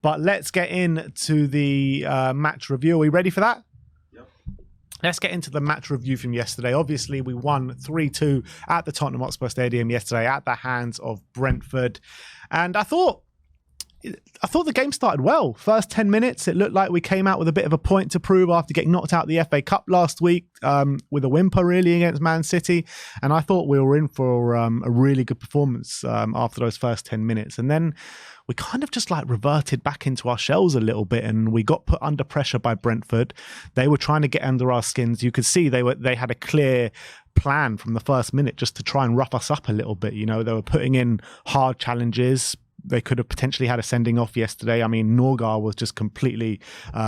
But let's get into the match review. Are we ready for that? Let's get into the match review from yesterday. Obviously, we won 3-2 at the Tottenham Hotspur Stadium yesterday at the hands of Brentford. And I thought the game started well. First 10 minutes, it looked like we came out with a bit of a point to prove after getting knocked out of the FA Cup last week with a whimper, really, against Man City. And I thought we were in for a really good performance after those first 10 minutes. And then we kind of just like reverted back into our shells a little bit, and we got put under pressure by Brentford. They were trying to get under our skins. You could see they had a clear plan from the first minute just to try and rough us up a little bit. You know, they were putting in hard challenges. They could have potentially had a sending off yesterday. I mean, Norgard was just completely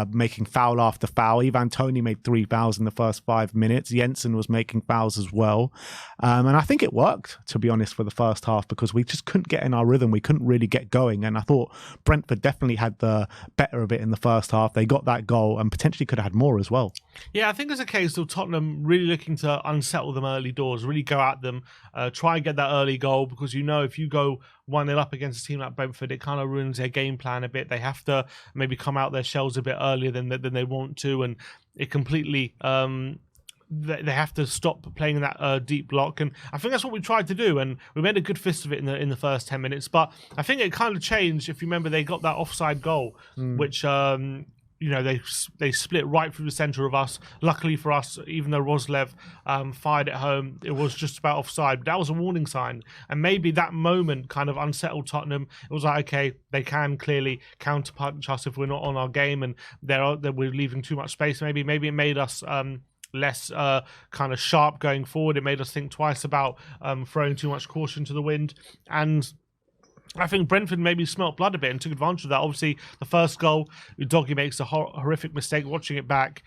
making foul after foul. Ivan Toney made 3 fouls in the first 5 minutes. Jensen was making fouls as well. And I think it worked, to be honest, for the first half, because we just couldn't get in our rhythm. We couldn't really get going. And I thought Brentford definitely had the better of it in the first half. They got that goal and potentially could have had more as well. Yeah, I think there's a case of Tottenham really looking to unsettle them early doors, really go at them, try and get that early goal, because you know if you go 1-0 up against a team like Brentford, it kind of ruins their game plan a bit. They have to maybe come out their shells a bit earlier than they want to, and it completely they have to stop playing in that deep block. And I think that's what we tried to do, and we made a good fist of it in the first 10 minutes. But I think it kind of changed. If you remember, they got that offside goal, which you know, they split right through the centre of us. Luckily for us, even though Roslev fired it home, it was just about offside. But that was a warning sign. And maybe that moment kind of unsettled Tottenham. It was like, okay, they can clearly counterpunch us if we're not on our game, and we're leaving too much space. Maybe it made us less kind of sharp going forward. It made us think twice about throwing too much caution to the wind. And I think Brentford maybe smelt blood a bit and took advantage of that. Obviously, the first goal, Udogie makes a horrific mistake. Watching it back,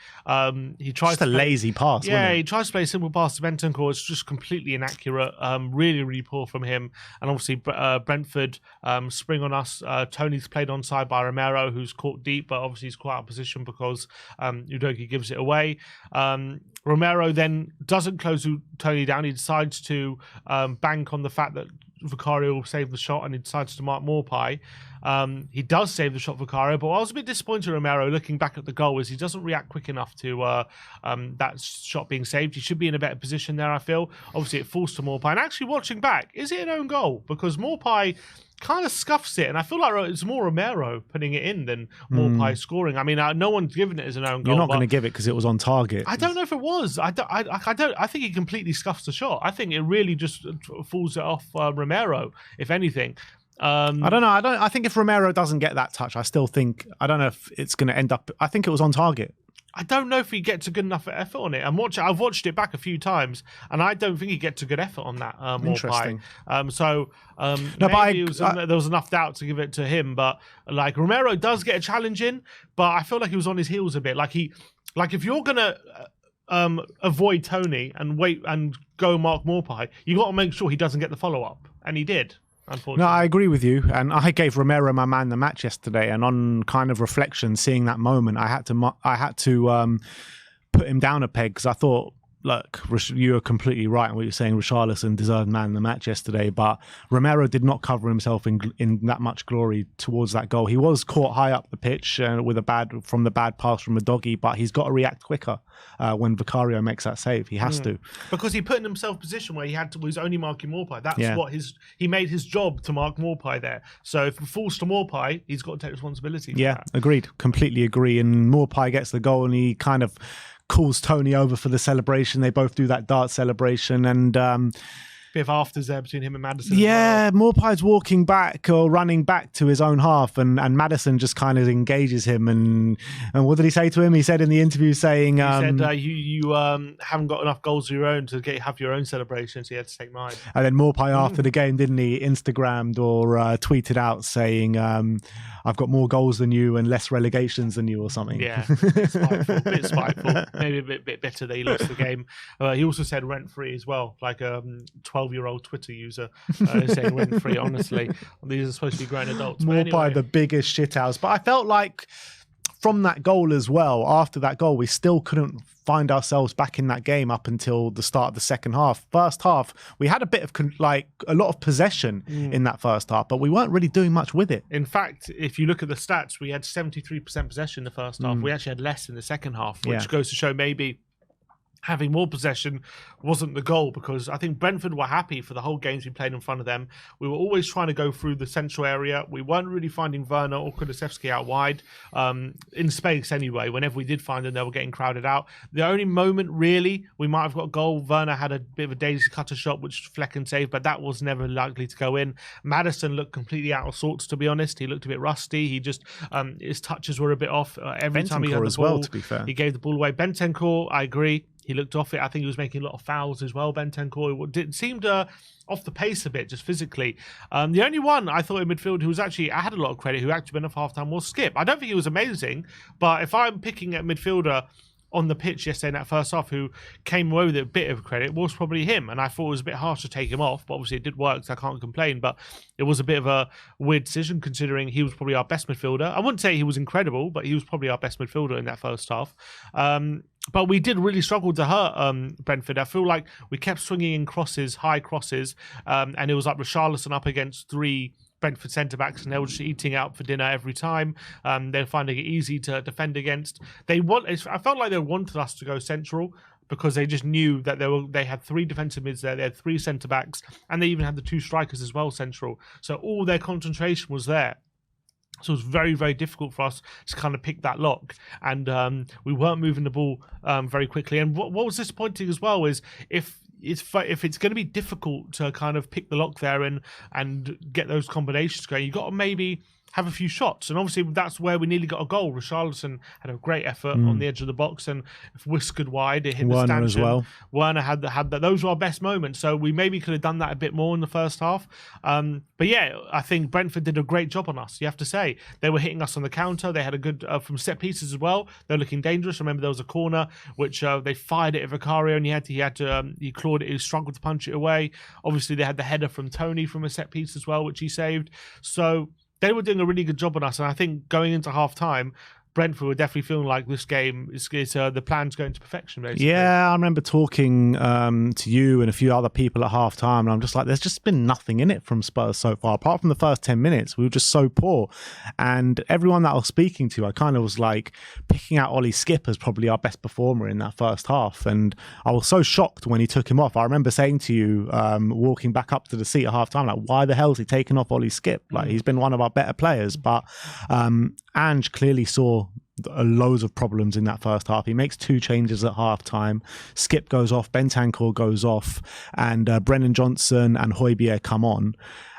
he tries just a lazy pass. Yeah, he tries to play a simple pass to Bentancur. It's just completely inaccurate. Really, really poor from him. And obviously, Brentford spring on us. Tony's played onside by Romero, who's caught deep, but obviously he's caught out of position because Udogie gives it away. Romero then doesn't close Tony down. He decides to bank on the fact that Vicario saved the shot, and he decides to mark Maupay. He does save the shot, Vicario, but I was a bit disappointed Romero looking back at the goal is he doesn't react quick enough to that shot being saved. He should be in a better position there, I feel. Obviously, it falls to Maupay. And actually, watching back, is it an own goal? Because Maupay kind of scuffs it, and I feel like it's more Romero putting it in than Maupay scoring. I mean, no one's given it as an own goal. You're not going to give it because it was on target. I don't know if it was. I think he completely scuffs the shot. I think it really just falls it off Romero, if anything. I don't know. I think if Romero doesn't get that touch, I don't know if it's going to end up. I think it was on target. I don't know if he gets a good enough effort on it. I've watched it back a few times, and I don't think he gets a good effort on that. Interesting. Maybe there was enough doubt to give it to him. But like Romero does get a challenge in, but I feel like he was on his heels a bit. Like if you're gonna avoid Tony and wait and go mark Maupay, you got to make sure he doesn't get the follow up, and he did. No, I agree with you, and I gave Romero my man the match yesterday. And on kind of reflection, seeing that moment, I had to put him down a peg, because I thought, look, you are completely right in what you're saying. Richarlison deserved man the match yesterday, but Romero did not cover himself in that much glory towards that goal. He was caught high up the pitch with the bad pass from Udogie, but he's got to react quicker when Vicario makes that save. He has to, because he put himself in a position where he was only marking Maupay. That's what he made his job to mark Maupay there. So if it falls to Maupay, he's got to take responsibility for that. Agreed, completely agree. And Maupay gets the goal, and he kind of calls Tony over for the celebration. They both do that dart celebration, and bit of afters there between him and Maddison. Yeah, Maupay's walking back or running back to his own half, and Maddison just kind of engages him. And what did he say to him? He said in the interview, saying, he said, you haven't got enough goals of your own to have your own celebration, so you had to take mine. And then Maupay after the game, didn't he, Instagrammed or tweeted out saying, I've got more goals than you and less relegations than you, or something. Yeah, a bit spiteful. Maybe a bit bitter that he lost the game. He also said rent-free as well, like a 12-year-old Twitter user saying rent-free. Honestly, these are supposed to be grown adults. Maupay, the biggest shithouse. But I felt like from that goal as well, after that goal, we still couldn't find ourselves back in that game up until the start of the second half. First half, we had a bit of a lot of possession in that first half, but we weren't really doing much with it. In fact, if you look at the stats, we had 73% possession in the first half. We actually had less in the second half, which goes to show maybe having more possession wasn't the goal, because I think Brentford were happy for the whole games we played in front of them. We were always trying to go through the central area. We weren't really finding Werner or Kulusevski out wide, in space anyway. Whenever we did find them, they were getting crowded out. The only moment really we might have got a goal, Werner had a bit of a daisy cutter shot, which Flecken saved, but that was never likely to go in. Maddison looked completely out of sorts, to be honest. He looked a bit rusty. He just, his touches were a bit off. Every time he had the as ball, well, to be fair. He gave the ball away. Bentancur, I agree. He looked off it. I think he was making a lot of fouls as well, Bentancur. It seemed off the pace a bit, just physically. The only one I thought in midfield who was actually, I had a lot of credit, who actually went off half-time, was Skip. I don't think he was amazing, but if I'm picking at midfielder on the pitch yesterday in that first half who came away with a bit of credit, was probably him. And I thought it was a bit harsh to take him off, but obviously it did work, so I can't complain. But it was a bit of a weird decision, considering he was probably our best midfielder. I wouldn't say he was incredible, but he was probably our best midfielder in that first half. But we did really struggle to hurt Brentford. I feel like we kept swinging in crosses, high crosses, and it was like Richarlison up against 3 Brentford centre-backs, and they were just eating out for dinner every time. They were finding it easy to defend against. I felt like they wanted us to go central, because they just knew that they had 3 defensive mids there, they had 3 centre-backs, and they even had the 2 strikers as well central. So all their concentration was there. So it was very, very difficult for us to kind of pick that lock. And we weren't moving the ball very quickly. And what was disappointing as well is if it's going to be difficult to kind of pick the lock there and get those combinations going, you've got to maybe have a few shots. And obviously that's where we nearly got a goal. Richarlison had a great effort on the edge of the box and whiskered wide. It hit the stanchion. As well. Werner had that. Those were our best moments. So we maybe could have done that a bit more in the first half. But yeah, I think Brentford did a great job on us, you have to say. They were hitting us on the counter. They had a good, from set pieces as well. They were looking dangerous. Remember there was a corner which they fired it at Vicario, and he clawed it, he struggled to punch it away. Obviously they had the header from Tony from a set piece as well, which he saved. So they were doing a really good job on us, and I think going into half-time, Brentford were definitely feeling like this game is the plan's going to perfection, basically. Yeah, I remember talking to you and a few other people at half-time, and I'm just like, there's just been nothing in it from Spurs so far. Apart from the first 10 minutes, we were just so poor. And everyone that I was speaking to, I kind of was like picking out Ollie Skip as probably our best performer in that first half. And I was so shocked when he took him off. I remember saying to you, walking back up to the seat at half-time, like, why the hell is he taking off Ollie Skip? Like, he's been one of our better players. But Ange clearly saw loads of problems in that first half. He makes 2 changes at half time. Skip goes off, Bentancur goes off, and Brennan Johnson and Højbjerg come on.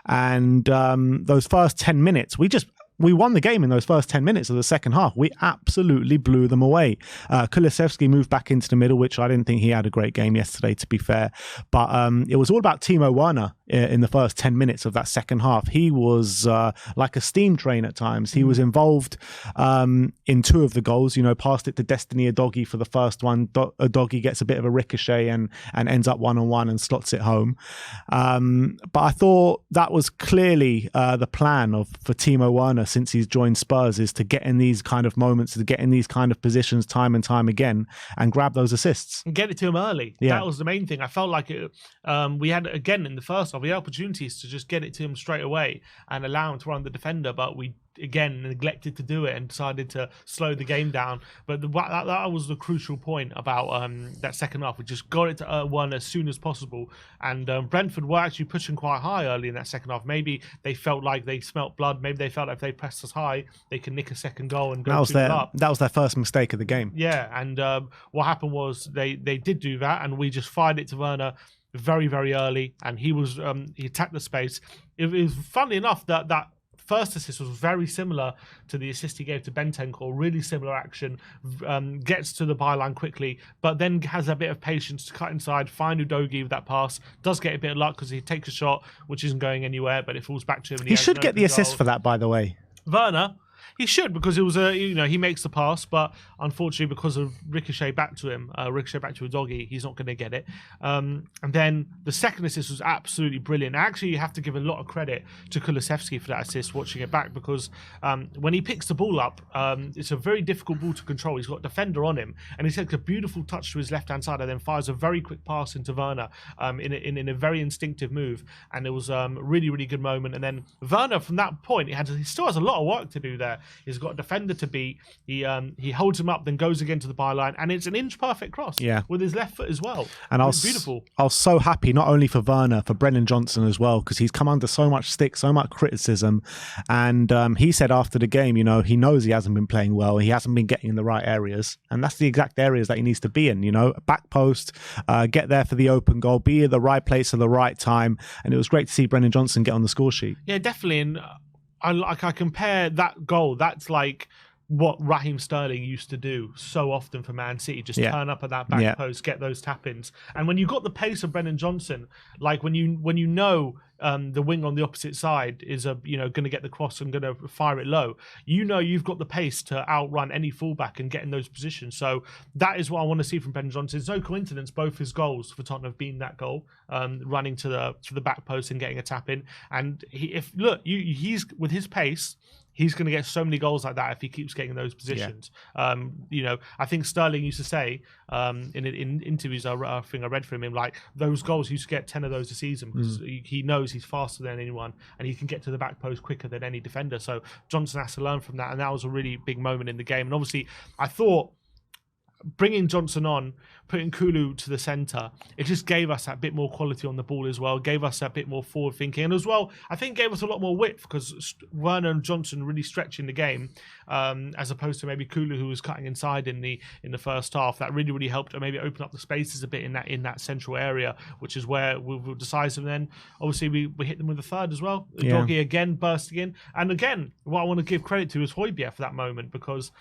And those first 10 minutes, we won the game in those first 10 minutes of the second half. We absolutely blew them away. Kulusevski moved back into the middle, which I didn't think he had a great game yesterday, to be fair. But it was all about Timo Werner in the first 10 minutes of that second half. He was like a steam train at times. He was involved in 2 of the goals, passed it to Destiny Udogie for the first one. Udogie gets a bit of a ricochet and ends up 1-on-1 and slots it home. But I thought that was clearly the plan for Timo Werner since he's joined Spurs, is to get in these kind of moments, to get in these kind of positions time and time again and grab those assists. And get it to him early. Yeah. That was the main thing. I felt like we had, again, in the first half, we had opportunities to just get it to him straight away and allow him to run the defender, but we again neglected to do it and decided to slow the game down. But that was the crucial point about that second half. We just got it to Werner as soon as possible, and Brentford were actually pushing quite high early in that second half. Maybe they felt like they smelt blood. Maybe they felt like if they pressed us high, they could nick a second goal and go 2-0 up. That was their first mistake of the game. Yeah, and what happened was they did do that, and we just fired it to Werner very, very early, and he attacked the space. It was funnily enough that first assist was very similar to the assist he gave to Bentancur. Really similar action. Gets to the byline quickly, but then has a bit of patience to cut inside, find Udogie with that pass. Does get a bit of luck because he takes a shot which isn't going anywhere, but it falls back to him. And he should get the assist for that, by the way. Werner, He should, because it was he makes the pass, but unfortunately because of ricochet back to a doggy, he's not going to get it. And then the second assist was absolutely brilliant. Actually, you have to give a lot of credit to Kulusevski for that assist, watching it back, because when he picks the ball up, it's a very difficult ball to control. He's got a defender on him, and he takes a beautiful touch to his left-hand side and then fires a very quick pass into Werner in a very instinctive move. And it was a really, really good moment. And then Werner, from that point, he still has a lot of work to do there. He's got a defender to beat. He holds him up, then goes again to the byline, and it's an inch-perfect cross with his left foot as well. And beautiful. I was so happy, not only for Werner, for Brennan Johnson as well, because he's come under so much stick, so much criticism. And he said after the game, he knows he hasn't been playing well. He hasn't been getting in the right areas. And that's the exact areas that he needs to be in, back post, get there for the open goal, be in the right place at the right time. And it was great to see Brennan Johnson get on the score sheet. Yeah, definitely. And I compare that goal, that's like what Raheem Sterling used to do so often for Man City, just turn up at that back post, get those tap-ins. And when you got the pace of Brennan Johnson, like when you know the wing on the opposite side is going to get the cross and going to fire it low, you've got the pace to outrun any fullback and get in those positions. So that is what I want to see from Brennan Johnson. It's no coincidence both his goals for Tottenham have been that goal, running to the back post and getting a tap in. And he's with his pace, he's going to get so many goals like that if he keeps getting those positions. I think Sterling used to say in interviews I think I read from him, like those goals, he used to get 10 of those a season, because he knows he's faster than anyone and he can get to the back post quicker than any defender. So Johnson has to learn from that, and that was a really big moment in the game. And obviously, I thought bringing Johnson on, putting Kulu to the centre, it just gave us that bit more quality on the ball as well, gave us that bit more forward thinking, and as well, I think gave us a lot more width, because Werner and Johnson really stretching the game, as opposed to maybe Kulu, who was cutting inside in the first half. That really, really helped maybe open up the spaces a bit in that central area, which is where we'll decisive. And then obviously we hit them with a third as well. Doggy again bursting in, and again, what I want to give credit to is Højbjerg for that moment, because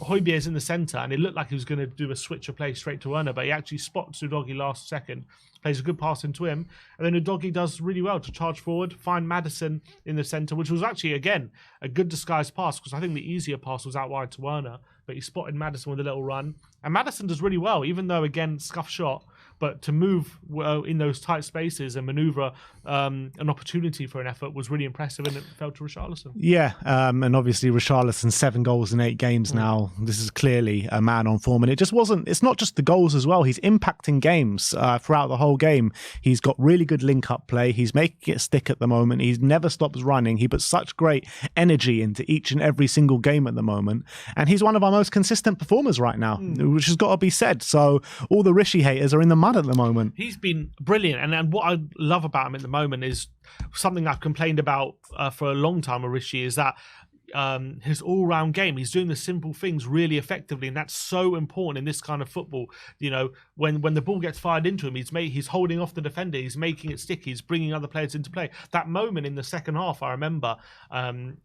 Højbjerg is in the centre, and it looked like he was going to do a switch of play straight to Werner, but he actually spots Udogie last second, plays a good pass into him, and then Udogie does really well to charge forward, find Maddison in the centre, which was actually, again, a good disguised pass, because I think the easier pass was out wide to Werner, but he spotted Maddison with a little run, and Maddison does really well, even though, again, scuff shot, but to move in those tight spaces and manoeuvre an opportunity for an effort was really impressive, and it fell to Richarlison. Yeah, and obviously Richarlison, 7 goals in 8 games now. This is clearly a man on form, and it's not just the goals as well. He's impacting games throughout the whole game. He's got really good link-up play. He's making it stick at the moment. He never stops running. He puts such great energy into each and every single game at the moment, and he's one of our most consistent performers right now, which has got to be said. So all the Rishi haters are in the mud at the moment. He's been brilliant, and what I love about him at the moment is something I've complained about for a long time with Rishi, is that his all-round game, he's doing the simple things really effectively, and that's so important in this kind of football. When the ball gets fired into him, he's holding off the defender, he's making it sticky, he's bringing other players into play. That moment in the second half, I remember,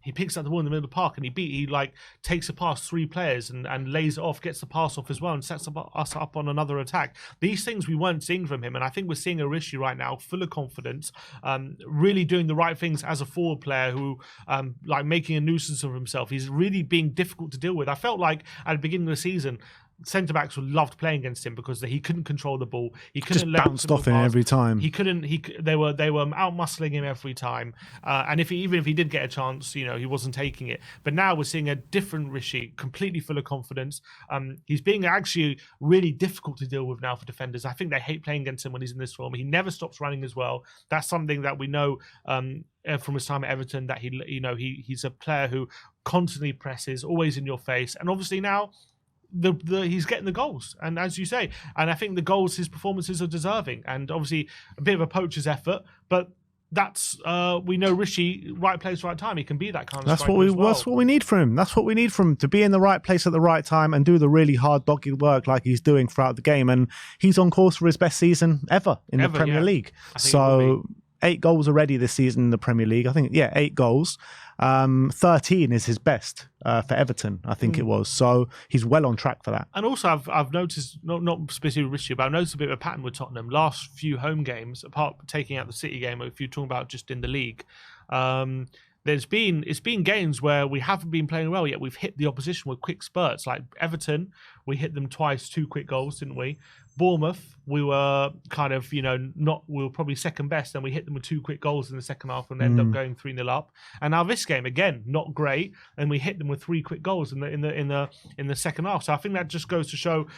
he picks up the ball in the middle of the park, and he takes it past 3 players and lays it off, gets the pass off as well, and sets us up on another attack. These things we weren't seeing from him, and I think we're seeing a Rishi right now full of confidence, really doing the right things as a forward player, who making a nuisance of himself. He's really being difficult to deal with. I felt like at the beginning of the season, centre-backs loved playing against him because he couldn't control the ball. He couldn't just bounced off him every time. They were out-muscling him every time. And even if he did get a chance, he wasn't taking it. But now we're seeing a different Rishi, completely full of confidence. He's being actually really difficult to deal with now for defenders. I think they hate playing against him when he's in this form. He never stops running as well. That's something that we know from his time at Everton, that he's a player who constantly presses, always in your face. And obviously now he's getting the goals, and as you say, and I think the goals, his performances are deserving, and obviously a bit of a poacher's effort, but that's we know Rishi, right place, right time. He can be that kind of striker as well. That's what we need from him. That's what we need from him, to be in the right place at the right time and do the really hard, dogged work like he's doing throughout the game. And he's on course for his best season ever in the Premier League. So 8 goals already this season in the Premier League. I think, 8 goals. 13 is his best for Everton, I think it was. So he's well on track for that. And also, I've noticed, not specifically Rishi, but I've noticed a bit of a pattern with Tottenham. Last few home games, apart from taking out the City game, if you're talking about just in the league, it's been games where we haven't been playing well yet. We've hit the opposition with quick spurts. Like Everton, we hit them twice, 2 quick goals, didn't we? Bournemouth, we were kind of, we were probably second best, and we hit them with 2 quick goals in the second half and ended up going 3-0 up. And now this game, again, not great, and we hit them with 3 quick goals in the second half. So I think that just goes to show,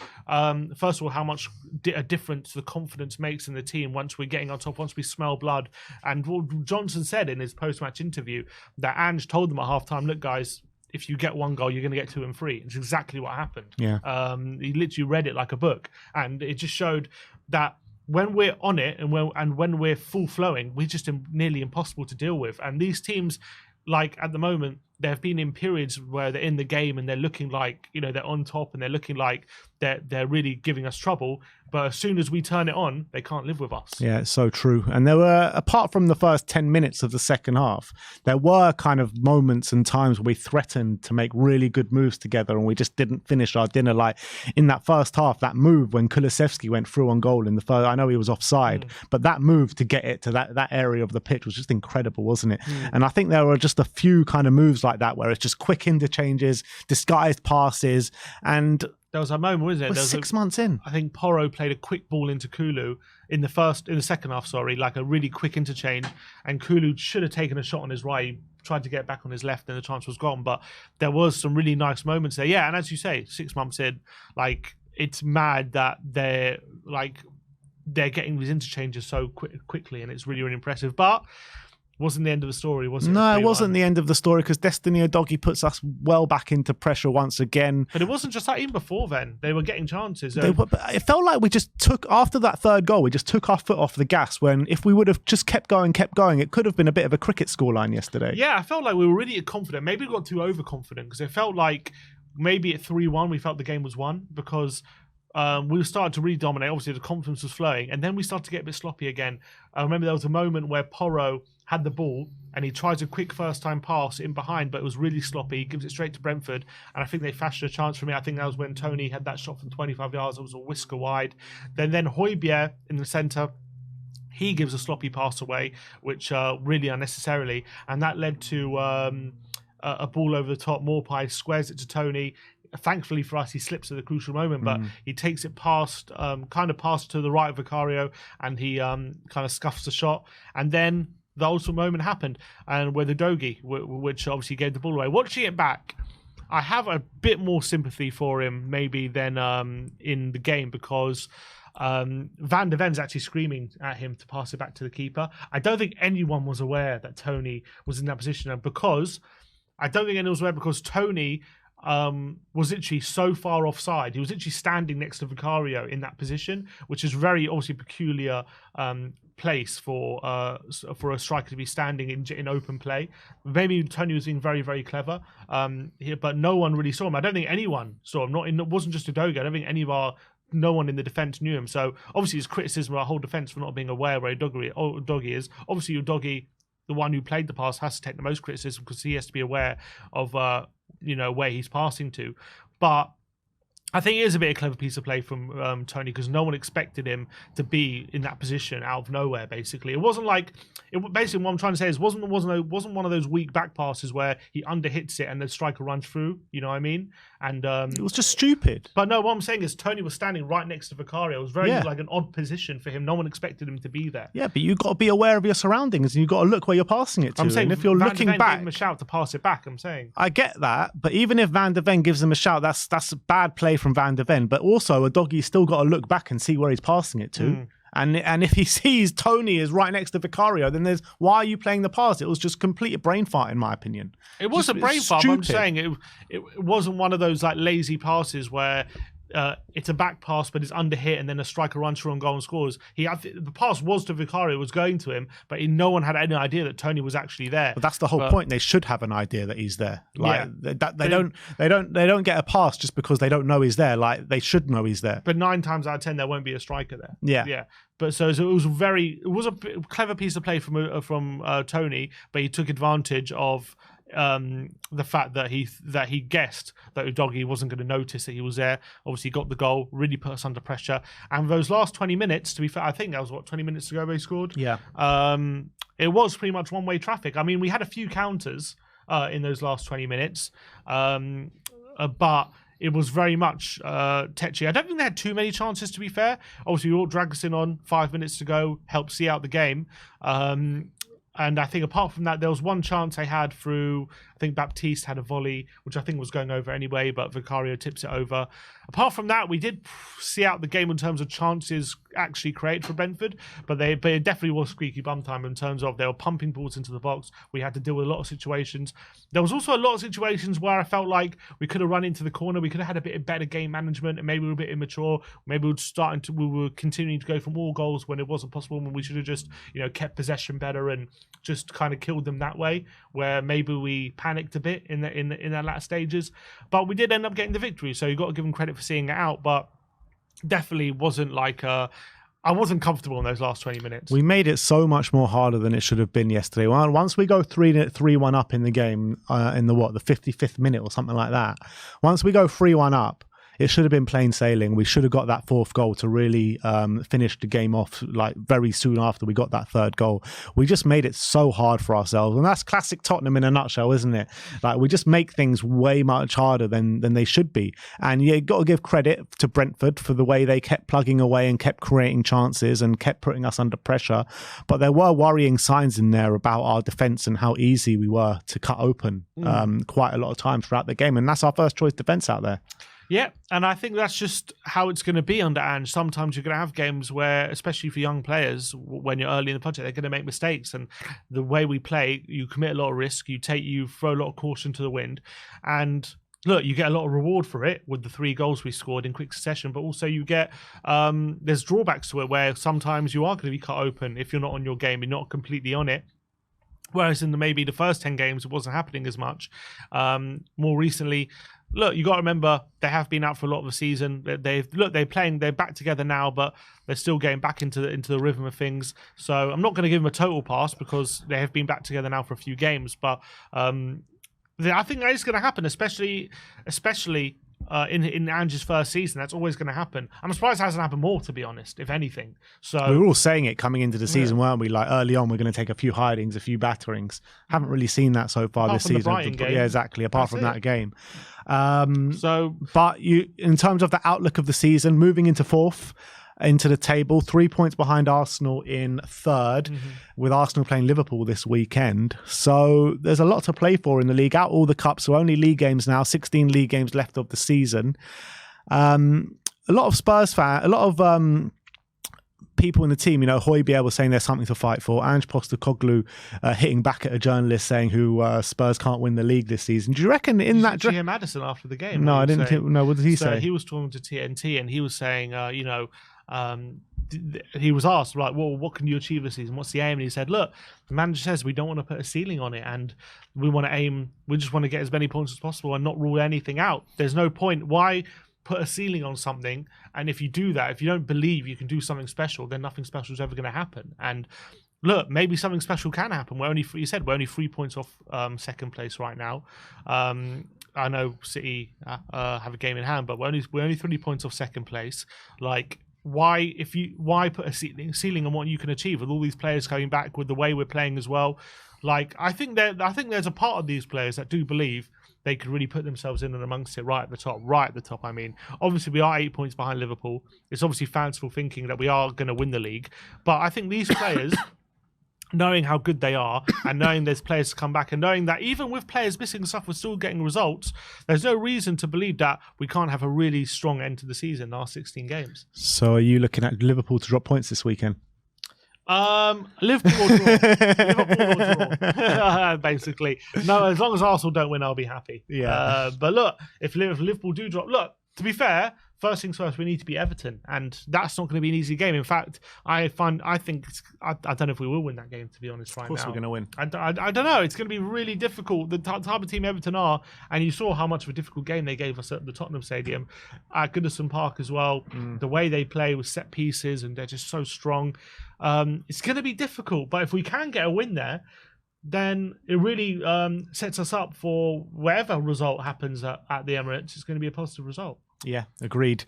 first of all, how much a difference the confidence makes in the team once we're getting on top, once we smell blood. And what Johnson said in his post-match interview, that Ange told them at halftime, look, guys, if you get 1 goal, you're going to get 2 and 3. It's exactly what happened. Yeah. He literally read it like a book, and it just showed that when we're on it and when we're full flowing, we're just nearly impossible to deal with. And these teams, like at the moment, they've been in periods where they're in the game and they're looking like, they're on top and they're looking like they're really giving us trouble. But as soon as we turn it on, they can't live with us. Yeah, it's so true. And there were, apart from the first 10 minutes of the second half, there were kind of moments and times where we threatened to make really good moves together and we just didn't finish our dinner. Like in that first half, that move when Kulusevski went through on goal in the first, I know he was offside, but that move to get it to that area of the pitch was just incredible, wasn't it? And I think there were just a few kind of moves like that where it's just quick interchanges, disguised passes, and there was a moment, wasn't it? We're 6 months in. I think Porro played a quick ball into Kulu in the second half, like a really quick interchange, and Kulu should have taken a shot on his right. He tried to get back on his left and the chance was gone, but there was some really nice moments there. Yeah, and as you say, 6 months in, like, it's mad that they're getting these interchanges so quickly, and it's really, really impressive. But wasn't the end of the story, was it? No, it wasn't the end of the story, because Destiny Udogie puts us well back into pressure once again. But it wasn't just that. Even before then, they were getting chances. It felt like we just took, after that third goal, we just took our foot off the gas, when if we would have just kept going, it could have been a bit of a cricket scoreline yesterday. Yeah, I felt like we were really confident. Maybe we got too overconfident, because it felt like maybe at 3-1, we felt the game was won, because we started to really dominate. Obviously, the confidence was flowing, and then we started to get a bit sloppy again. I remember there was a moment where Porro had the ball and he tries a quick first-time pass in behind, but it was really sloppy. He gives it straight to Brentford, and I think they fashioned a chance for me. I think that was when Tony had that shot from 25 yards. It was a whisker wide. Then Højbjerg in the centre, he gives a sloppy pass away, which really unnecessarily, and that led to a ball over the top. Maupay squares it to Tony. Thankfully for us, he slips at the crucial moment, but he takes it past, kind of past to the right of Vicario, and he kind of scuffs the shot. And then the ultimate moment happened, and with Udogie, which obviously gave the ball away. Watching it back, I have a bit more sympathy for him maybe than in the game, because Van de Ven's actually screaming at him to pass it back to the keeper. I don't think anyone was aware that Tony was in that position, and because Tony was literally so far offside. He was literally standing next to Vicario in that position, which is very obviously peculiar place for a striker to be standing in open play. Maybe Tony was being very, very clever, but no one really saw him. I don't think anyone saw him. It wasn't just Udogie. I don't think no one in the defence knew him. So obviously his criticism of our whole defence for not being aware where Udogie is. Obviously Udogie, the one who played the pass, has to take the most criticism, because he has to be aware of where he's passing to. But I think it is a bit of a clever piece of play from Tony, because no one expected him to be in that position out of nowhere. Basically, it wasn't like basically what I'm trying to say is wasn't one of those weak back passes where he underhits it and the striker runs through. You know what I mean? And it was just stupid. But no, what I'm saying is Tony was standing right next to Vicario. It was very like an odd position for him. No one expected him to be there. Yeah, but you've got to be aware of your surroundings, and you've got to look where you're passing it to. I'm saying, and if you're looking back, gave him a shout to pass it back. I'm saying, I get that, but even if Van de Ven gives him a shout, that's a bad play from Van de Ven. But also, Udogie's still got to look back and see where he's passing it to. And if he sees Tony is right next to Vicario, then why are you playing the pass? It was just complete brain fart, in my opinion. It was a brain fart. But I'm saying it wasn't one of those like lazy passes where it's a back pass, but it's under hit, and then a striker runs through and goal and scores. The pass was to Vicario, was going to him, but no one had any idea that Tony was actually there. But that's the whole point. They should have an idea that he's there. Like they don't get a pass just because they don't know he's there. Like they should know he's there. But 9 times out of 10, there won't be a striker there. Yeah. But so it was a clever piece of play from Tony, but he took advantage of the fact that he guessed that Udogie wasn't going to notice that he was there. Obviously got the goal, really put us under pressure. And those last 20 minutes, to be fair, I think that was 20 minutes ago they scored. Yeah. It was pretty much one-way traffic. I mean, we had a few counters in those last 20 minutes, but it was very much tetchy. I don't think they had too many chances, to be fair. Obviously, we all dragged us in on 5 minutes to go, helped see out the game. And I think apart from that, there was one chance they had through, I think Baptiste had a volley, which I think was going over anyway, but Vicario tips it over. Apart from that, we did see out the game in terms of chances actually created for Brentford, but it definitely was squeaky bum time in terms of they were pumping balls into the box. We had to deal with a lot of situations. There was also a lot of situations where I felt like we could have run into the corner. We could have had a bit better game management, and maybe we were a bit immature. Maybe we were continuing to go for more goals when it wasn't possible, when we should have just, kept possession better and just kind of killed them that way, where maybe we panicked a bit in the latter stages. But we did end up getting the victory, so you got to give them credit for seeing it out. But definitely wasn't like I wasn't comfortable in those last 20 minutes. We made it so much more harder than it should have been yesterday. Once we go 3-1 up in the game, in the 55th minute or something like that, once we go 3-1 up, it should have been plain sailing. We should have got that fourth goal to really finish the game off like very soon after we got that third goal. We just made it so hard for ourselves. And that's classic Tottenham in a nutshell, isn't it? Like, we just make things way much harder than they should be. And you got to give credit to Brentford for the way they kept plugging away and kept creating chances and kept putting us under pressure. But there were worrying signs in there about our defence and how easy we were to cut open quite a lot of times throughout the game. And that's our first choice defence out there. Yeah, and I think that's just how it's going to be under Ange. Sometimes you're going to have games where, especially for young players, when you're early in the project, they're going to make mistakes. And the way we play, you commit a lot of risk, you throw a lot of caution to the wind. And look, you get a lot of reward for it with the 3 goals we scored in quick succession, but also you get, there's drawbacks to it where sometimes you are going to be cut open if you're not on your game, you're not completely on it. Whereas in maybe the first 10 games, it wasn't happening as much. More recently, look, you got to remember they have been out for a lot of the season. They're back together now, but they're still getting back into the rhythm of things. So I'm not going to give them a total pass because they have been back together now for a few games. But I think that is going to happen, especially in Ange's first season. That's always going to happen. I'm surprised it hasn't happened more, to be honest, if anything. So we were all saying it coming into the season, weren't we? Like, early on, we're going to take a few hidings, a few batterings. Haven't really seen that so far this season. Yeah, exactly. Apart from that game. But in terms of the outlook of the season, moving into fourth into the table, 3 points behind Arsenal in third, with Arsenal playing Liverpool this weekend. So there's a lot to play for in the league. Out all the cups, so only league games now, 16 league games left of the season. A lot of Spurs fans, a lot of people in the team, Højbjerg was saying there's something to fight for. Ange Postecoglou hitting back at a journalist saying Spurs can't win the league this season. Do you reckon in that... Did you hear Maddison after the game? No, I didn't. No, what did he say? He was talking to TNT and he was saying, he was asked, right, well, what can you achieve this season? What's the aim? And he said, look, the manager says we don't want to put a ceiling on it and we just want to get as many points as possible and not rule anything out. There's no point. Why put a ceiling on something? And if you do that, if you don't believe you can do something special, then nothing special is ever going to happen. And look, maybe something special can happen. We're only 3 points off second place right now. I know City have a game in hand, but we're only 3 points off second place. Like, why put a ceiling on what you can achieve with all these players coming back, with the way we're playing as well? Like, I think there's a part of these players that do believe they could really put themselves in and amongst it right at the top. I mean, obviously we are 8 points behind Liverpool. It's obviously fanciful thinking that we are going to win the league, but I think these players, knowing how good they are and knowing there's players to come back and knowing that even with players missing and stuff, we're still getting results, there's no reason to believe that we can't have a really strong end to the season, our 16 games. So are you looking at Liverpool to drop points this weekend? Liverpool or draw. Basically. No, as long as Arsenal don't win, I'll be happy. Yeah. But look, if Liverpool do drop, look, to be fair, first things first, we need to beat Everton, and that's not going to be an easy game. In fact, I don't know if we will win that game, to be honest. Right now, of course, we're going to win. I don't know. It's going to be really difficult. The type of team Everton are, and you saw how much of a difficult game they gave us at the Tottenham Stadium, at Goodison Park as well. The way they play with set pieces, and they're just so strong. It's going to be difficult, but if we can get a win there, then it really sets us up for whatever result happens at the Emirates. It's going to be a positive result. Yeah, agreed.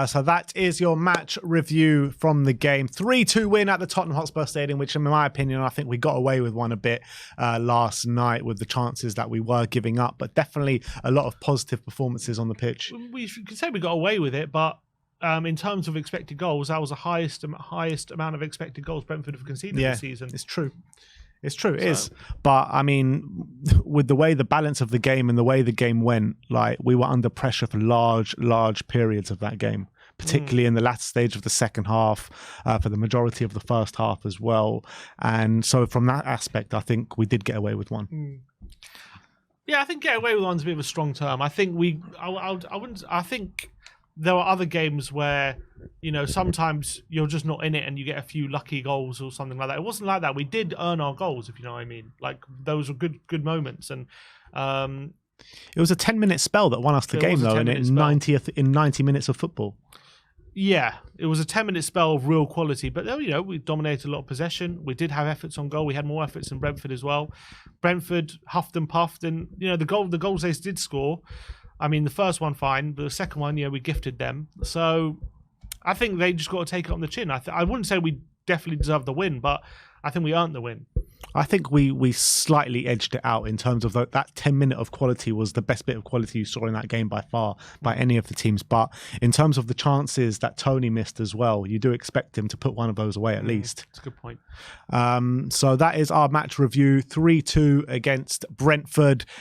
So that is your match review from the game. 3-2 win at the Tottenham Hotspur Stadium, which in my opinion, I think we got away with one a bit last night with the chances that we were giving up, but definitely a lot of positive performances on the pitch. We could say we got away with it, but in terms of expected goals, that was the highest amount of expected goals Brentford have conceded this season. It's true. It's true, it is. But, I mean, with the way the balance of the game and the way the game went, like, we were under pressure for large periods of that game, particularly in the latter stage of the second half, for the majority of the first half as well. And so from that aspect, I think we did get away with one. Yeah, I think get away with one's a bit of a strong term. I think I think there are other games where, you know, sometimes you're just not in it and you get a few lucky goals or something like that. It wasn't like that. We did earn our goals, if you know what I mean. Like, those were good moments. And it was a 10-minute spell that won us the game, though, in 90 minutes of football. Yeah, it was a 10-minute spell of real quality. But, you know, we dominated a lot of possession. We did have efforts on goal. We had more efforts than Brentford as well. Brentford huffed and puffed. And, you know, the goals they did score, I mean, the first one, fine. But the second one, we gifted them. So I think they just got to take it on the chin. I wouldn't say we definitely deserved the win, but I think we earned the win. I think we slightly edged it out in terms of that 10 minute of quality was the best bit of quality you saw in that game by far by any of the teams. But in terms of the chances that Tony missed as well, you do expect him to put one of those away at least. That's a good point. So that is our match review. 3-2 against Brentford.